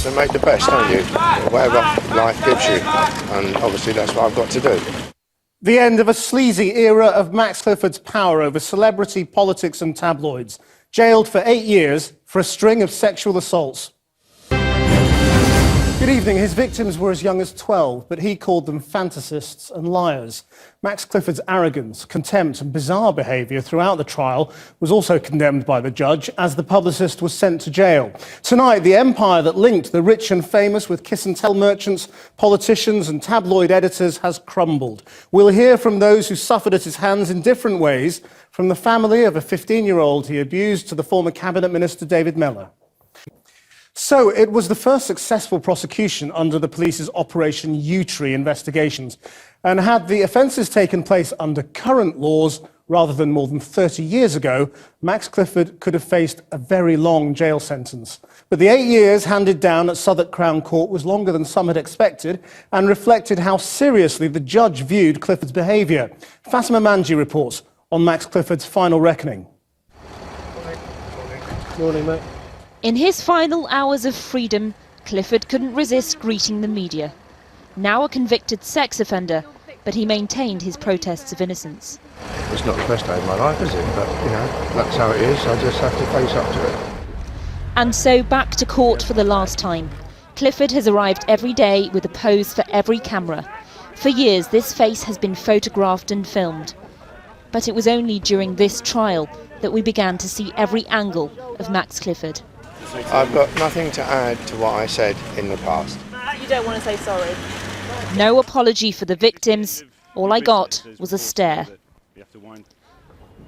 to make the best, don't you? Whatever life gives you. And obviously that's what I've got to do. The end of a sleazy era of Max Clifford's power over celebrity, politics and tabloids. Jailed for 8 years for a string of sexual assaults. Good evening. His victims were as young as 12, but he called them fantasists and liars. Max Clifford's arrogance, contempt and bizarre behaviour throughout the trial was also condemned by the judge as the publicist was sent to jail. Tonight, the empire that linked the rich and famous with kiss and tell merchants, politicians and tabloid editors has crumbled. We'll hear from those who suffered at his hands in different ways, from the family of a 15-year-old he abused to the former cabinet minister David Mellor. So it was the first successful prosecution under the police's Operation U-Tree investigations. And had the offences taken place under current laws rather than more than 30 years ago, Max Clifford could have faced a very long jail sentence. But the 8 years handed down at Southwark Crown Court was longer than some had expected and reflected how seriously the judge viewed Clifford's behaviour. Fatima Manji reports on Max Clifford's final reckoning. Morning, mate. In his final hours of freedom, Clifford couldn't resist greeting the media. Now a convicted sex offender, but he maintained his protests of innocence. It's not the best day of my life, is it? But, you know, that's how it is. I just have to face up to it. And so back to court for the last time. Clifford has arrived every day with a pose for every camera. For years, this face has been photographed and filmed. But it was only during this trial that we began to see every angle of Max Clifford. I've got nothing to add to what I said in the past. You don't want to say sorry? No apology for the victims. All I got was a stare.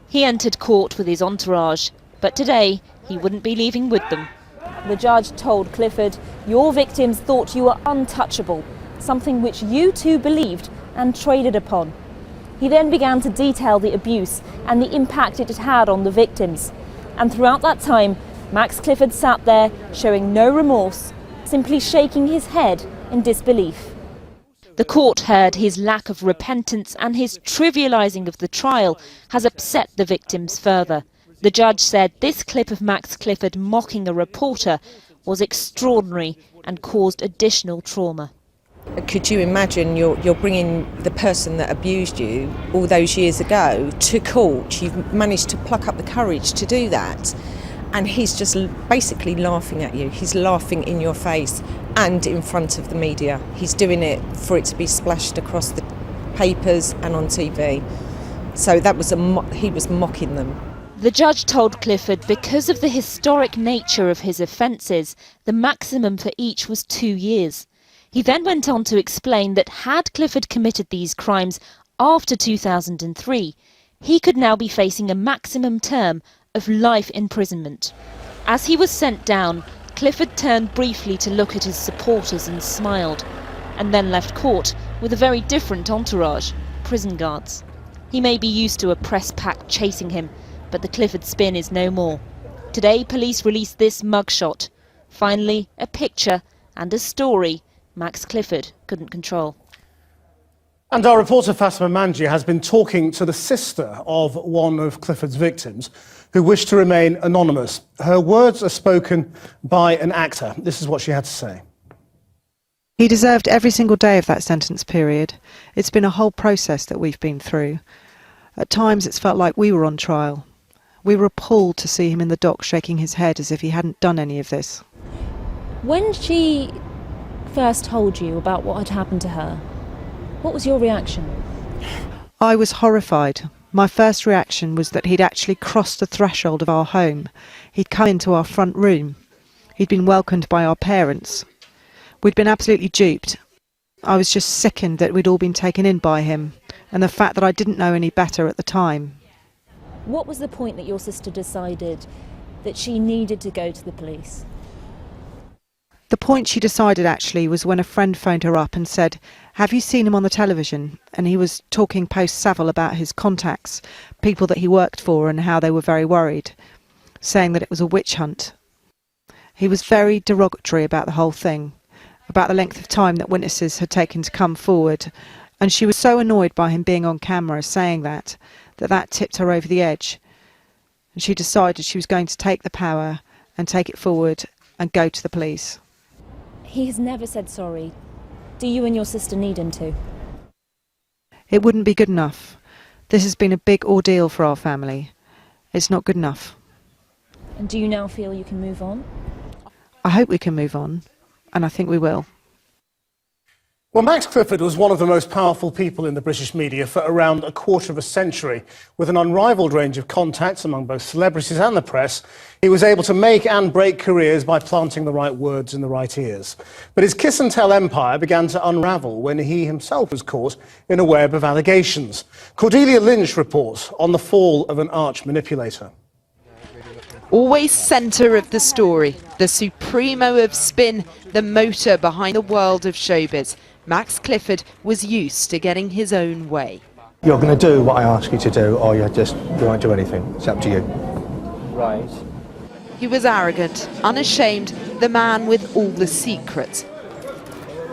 He entered court with his entourage, but today he wouldn't be leaving with them. The judge told Clifford, "Your victims thought you were untouchable, something which you too believed and traded upon." He then began to detail the abuse and the impact it had had on the victims. And throughout that time, Max Clifford sat there, showing no remorse, simply shaking his head in disbelief. The court heard his lack of repentance and his trivialising of the trial has upset the victims further. The judge said this clip of Max Clifford mocking a reporter was extraordinary and caused additional trauma. Could you imagine you're bringing the person that abused you all those years ago to court? You've managed to pluck up the courage to do that. And he's just basically laughing at you. He's laughing in your face and in front of the media. He's doing it for it to be splashed across the papers and on TV. So that was he was mocking them. The judge told Clifford because of the historic nature of his offences, the maximum for each was 2 years. He then went on to explain that had Clifford committed these crimes after 2003, he could now be facing a maximum term of life imprisonment. As he was sent down, Clifford turned briefly to look at his supporters and smiled, and then left court with a very different entourage, prison guards. He may be used to a press pack chasing him, but the Clifford spin is no more. Today, police released this mugshot. Finally, a picture and a story Max Clifford couldn't control. And our reporter Fatima Manji has been talking to the sister of one of Clifford's victims who wished to remain anonymous. Her words are spoken by an actor. This is what she had to say. He deserved every single day of that sentence period. It's been a whole process that we've been through. At times it's felt like we were on trial. We were appalled to see him in the dock shaking his head as if he hadn't done any of this. When she first told you about what had happened to her, what was your reaction? I was horrified. My first reaction was that he'd actually crossed the threshold of our home. He'd come into our front room. He'd been welcomed by our parents. We'd been absolutely duped. I was just sickened that we'd all been taken in by him, and the fact that I didn't know any better at the time. What was the point that your sister decided that she needed to go to the police? The point she decided actually was when a friend phoned her up and said, "Have you seen him on the television?" And he was talking post-Savile about his contacts, people that he worked for and how they were very worried, saying that it was a witch hunt. He was very derogatory about the whole thing, about the length of time that witnesses had taken to come forward, and she was so annoyed by him being on camera saying that tipped her over the edge. And she decided she was going to take the power and take it forward and go to the police. He has never said sorry. Do you and your sister need him to? It wouldn't be good enough. This has been a big ordeal for our family. It's not good enough. And do you now feel you can move on? I hope we can move on, and I think we will. Well, Max Clifford was one of the most powerful people in the British media for around a quarter of a century. With an unrivaled range of contacts among both celebrities and the press, he was able to make and break careers by planting the right words in the right ears. But his kiss-and-tell empire began to unravel when he himself was caught in a web of allegations. Cordelia Lynch reports on the fall of an arch manipulator. Always centre of the story, the supremo of spin, the motor behind the world of showbiz. Max Clifford was used to getting his own way. You're going to do what I ask you to do, or you won't do anything. It's up to you. Right. He was arrogant, unashamed, the man with all the secrets.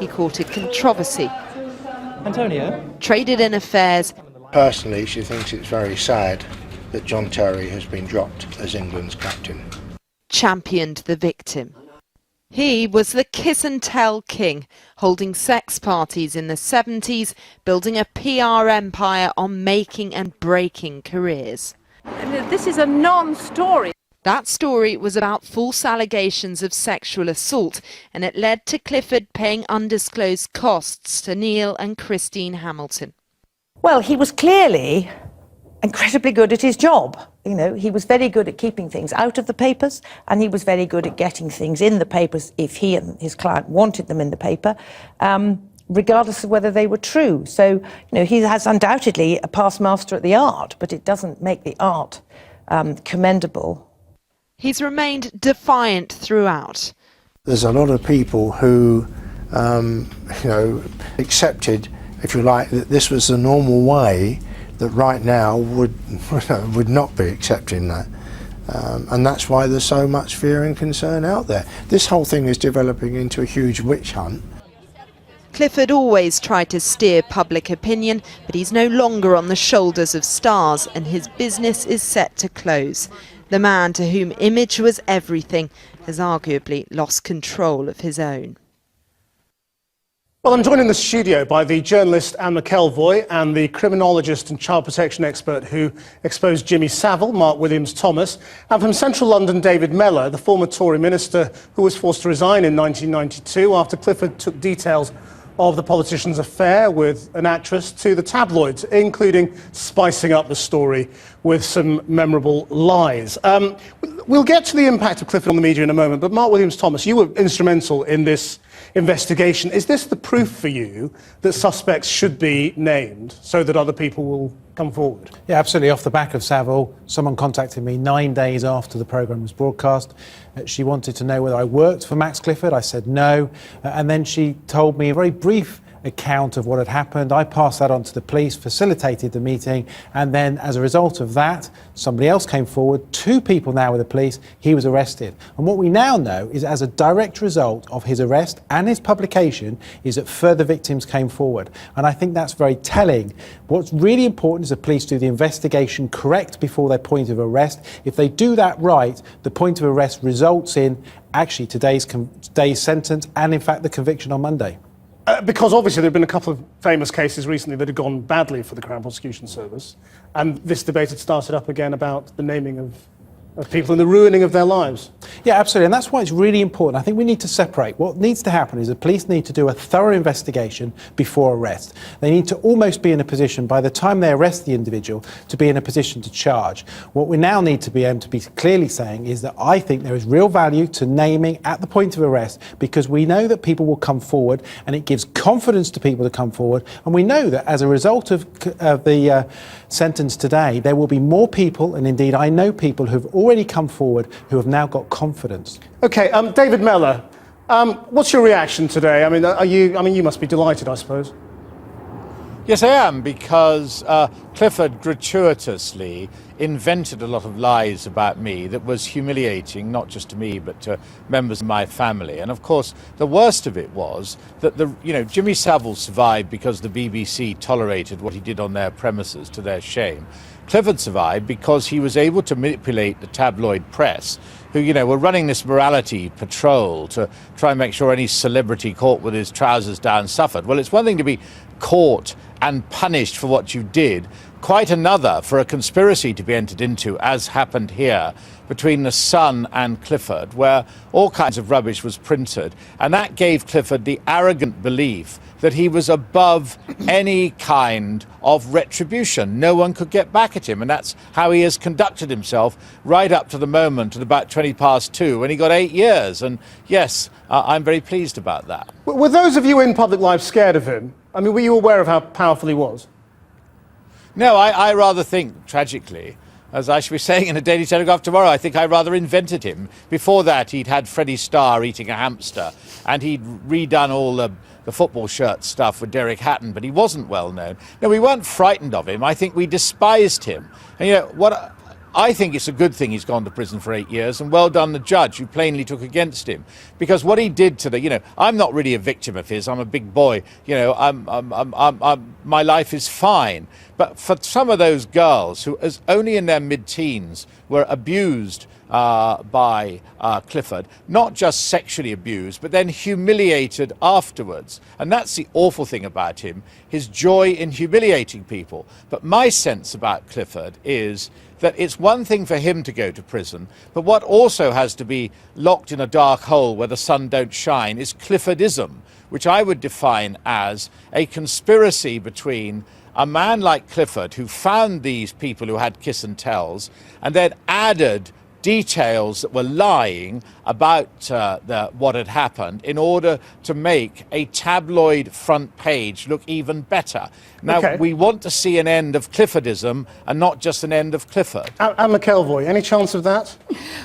He courted controversy. Antonio? Traded in affairs. Personally, she thinks it's very sad that John Terry has been dropped as England's captain. Championed the victim. He was the kiss-and-tell king, holding sex parties in the 70s, building a PR empire on making and breaking careers. This is a non-story. That story was about false allegations of sexual assault, and it led to Clifford paying undisclosed costs to Neil and Christine Hamilton. Well, he was clearly incredibly good at his job. You know, he was very good at keeping things out of the papers, and he was very good at getting things in the papers if he and his client wanted them in the paper, regardless of whether they were true. So, you know, he has undoubtedly a past master at the art, but it doesn't make the art commendable. He's remained defiant throughout. There's a lot of people who, accepted, if you like, that this was the normal way, that right now would not be accepting that. And that's why there's so much fear and concern out there. This whole thing is developing into a huge witch hunt. Clifford always tried to steer public opinion, but he's no longer on the shoulders of stars, and his business is set to close. The man to whom image was everything has arguably lost control of his own. Well, I'm joined in the studio by the journalist Anne McElvoy and the criminologist and child protection expert who exposed Jimmy Savile, Mark Williams-Thomas, and from central London, David Mellor, the former Tory minister who was forced to resign in 1992 after Clifford took details of the politician's affair with an actress to the tabloids, including spicing up the story with some memorable lies. We'll get to the impact of Clifford on the media in a moment, but Mark Williams-Thomas, you were instrumental in this investigation. Is this the proof for you that suspects should be named so that other people will come forward? Yeah, absolutely. Off the back of Savile, someone contacted me 9 days after the programme was broadcast. She wanted to know whether I worked for Max Clifford. I said no. And then she told me a very brief account of what had happened. I passed that on to the police, facilitated the meeting, and then as a result of that, somebody else came forward, 2 people now with the police, he was arrested. And what we now know is as a direct result of his arrest and his publication is that further victims came forward. And I think that's very telling. What's really important is the police do the investigation correct before their point of arrest. If they do that right, the point of arrest results in actually today's sentence and in fact the conviction on Monday. Because obviously there have been a couple of famous cases recently that have gone badly for the Crown Prosecution Service, and this debate had started up again about the naming of people and the ruining of their lives. Yeah, absolutely, and that's why it's really important. I think we need to separate. What needs to happen is the police need to do a thorough investigation before arrest. They need to almost be in a position, by the time they arrest the individual, to be in a position to charge. What we now need to be able to be clearly saying is that I think there is real value to naming at the point of arrest, because we know that people will come forward and it gives confidence to people to come forward, and we know that as a result of the sentence today, there will be more people, and indeed I know people who've already come forward who have now got confidence. Okay, David Mellor, what's your reaction today? I mean, you must be delighted, I suppose. Yes, I am, because Clifford gratuitously invented a lot of lies about me that was humiliating, not just to me, but to members of my family. And of course, the worst of it was that Jimmy Savile survived because the BBC tolerated what he did on their premises, to their shame. Clifford survived because he was able to manipulate the tabloid press, who, were running this morality patrol to try and make sure any celebrity caught with his trousers down suffered. Well, it's one thing to be caught and punished for what you did, quite another for a conspiracy to be entered into, as happened here, between the Sun and Clifford, where all kinds of rubbish was printed. And that gave Clifford the arrogant belief that he was above any kind of retribution. No one could get back at him. And that's how he has conducted himself right up to the moment at about 2:20 when he got 8 years. And yes, I'm very pleased about that. Were those of you in public life scared of him? I mean, were you aware of how powerful he was? No, I rather think, tragically, as I shall be saying in the Daily Telegraph tomorrow, I think I rather invented him. Before that, he'd had Freddie Starr eating a hamster, and he'd redone all the football shirt stuff with Derek Hatton, but he wasn't well known. No, we weren't frightened of him. I think we despised him. And what I think it's a good thing he's gone to prison for 8 years, and well done the judge who plainly took against him, because what he did to I'm not really a victim of his. I'm a big boy. My life is fine. But for some of those girls who, as only in their mid-teens, were abused by Clifford, not just sexually abused, but then humiliated afterwards. And that's the awful thing about him, his joy in humiliating people. But my sense about Clifford is that it's one thing for him to go to prison, but what also has to be locked in a dark hole where the sun don't shine is Cliffordism, which I would define as a conspiracy between a man like Clifford, who found these people who had kiss and tells, and then added details that were lying about what had happened in order to make a tabloid front page look even better. Now, we want to see an end of Cliffordism and not just an end of Clifford. Anne McElvoy, any chance of that?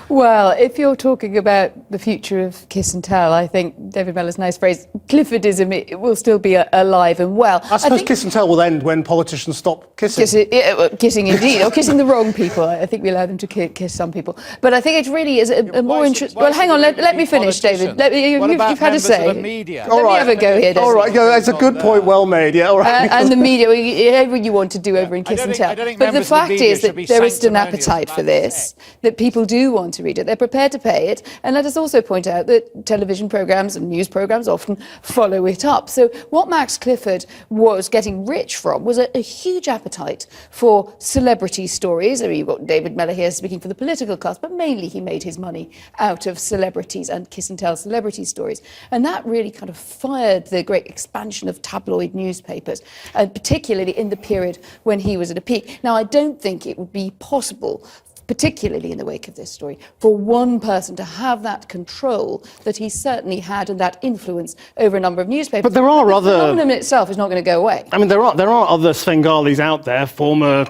Well, if you're talking about the future of kiss and tell, I think David Mellor's nice phrase, Cliffordism, it will still be alive and well. I suppose kiss and tell will end when politicians stop kissing. Kissing indeed, or kissing the wrong people. I think we allow them to kiss some people. But I think it really is a more interesting... Well, hang on, let me finish, David. You've had a say. Let me have a go here, David. All right, it's a good point, well made. Yeah, all right. And the media, whatever you want to do over in kiss and tell. But the fact is that there is an appetite for this, that people do want to read it. They're prepared to pay it. And let us also point out that television programmes and news programmes often follow it up. So what Max Clifford was getting rich from was a huge appetite for celebrity stories. I mean, you've got David Mellor here speaking for the political class, but mainly he made his money out of celebrities and kiss and tell celebrity stories. And that really kind of fired the great expansion of tabloid newspapers, particularly in the period when he was at a peak. Now, I don't think it would be possible, particularly in the wake of this story, for one person to have that control that he certainly had and that influence over a number of newspapers. But there are other... The phenomenon itself is not going to go away. I mean, there are other Svengalis out there, former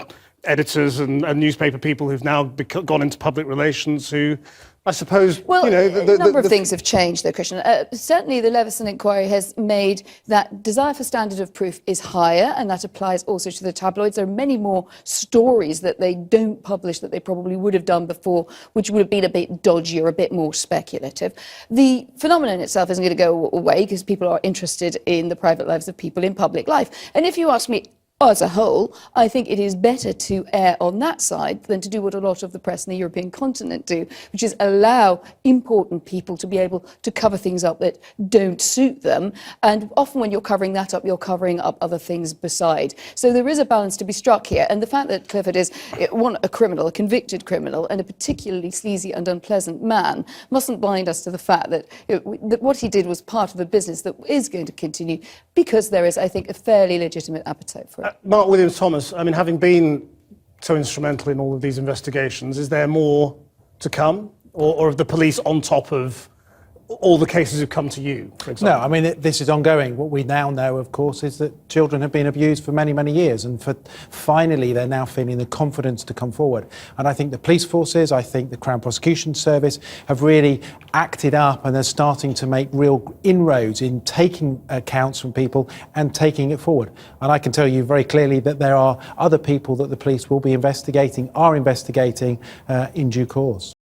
editors and newspaper people who've now gone into public relations who, I suppose, well, a number of things have changed, though, Christian. Certainly, the Leveson inquiry has made that desire for standard of proof is higher, and that applies also to the tabloids. There are many more stories that they don't publish that they probably would have done before, which would have been a bit dodgy or a bit more speculative. The phenomenon itself isn't going to go away because people are interested in the private lives of people in public life. And if you ask me, as a whole, I think it is better to err on that side than to do what a lot of the press in the European continent do, which is allow important people to be able to cover things up that don't suit them. And often when you're covering that up, you're covering up other things beside. So there is a balance to be struck here. And the fact that Clifford is, a criminal, a convicted criminal, and a particularly sleazy and unpleasant man mustn't blind us to the fact that, that what he did was part of a business that is going to continue because there is, I think, a fairly legitimate appetite for it. Mark Williams-Thomas, I mean, having been so instrumental in all of these investigations, is there more to come? Or are the police on top of all the cases who've come to you, for example? No, I mean, this is ongoing. What we now know, of course, is that children have been abused for many, many years, and finally they're now feeling the confidence to come forward. And I think the police forces, I think the Crown Prosecution Service have really acted up, and they're starting to make real inroads in taking accounts from people and taking it forward. And I can tell you very clearly that there are other people that the police will be investigating, are investigating in due course.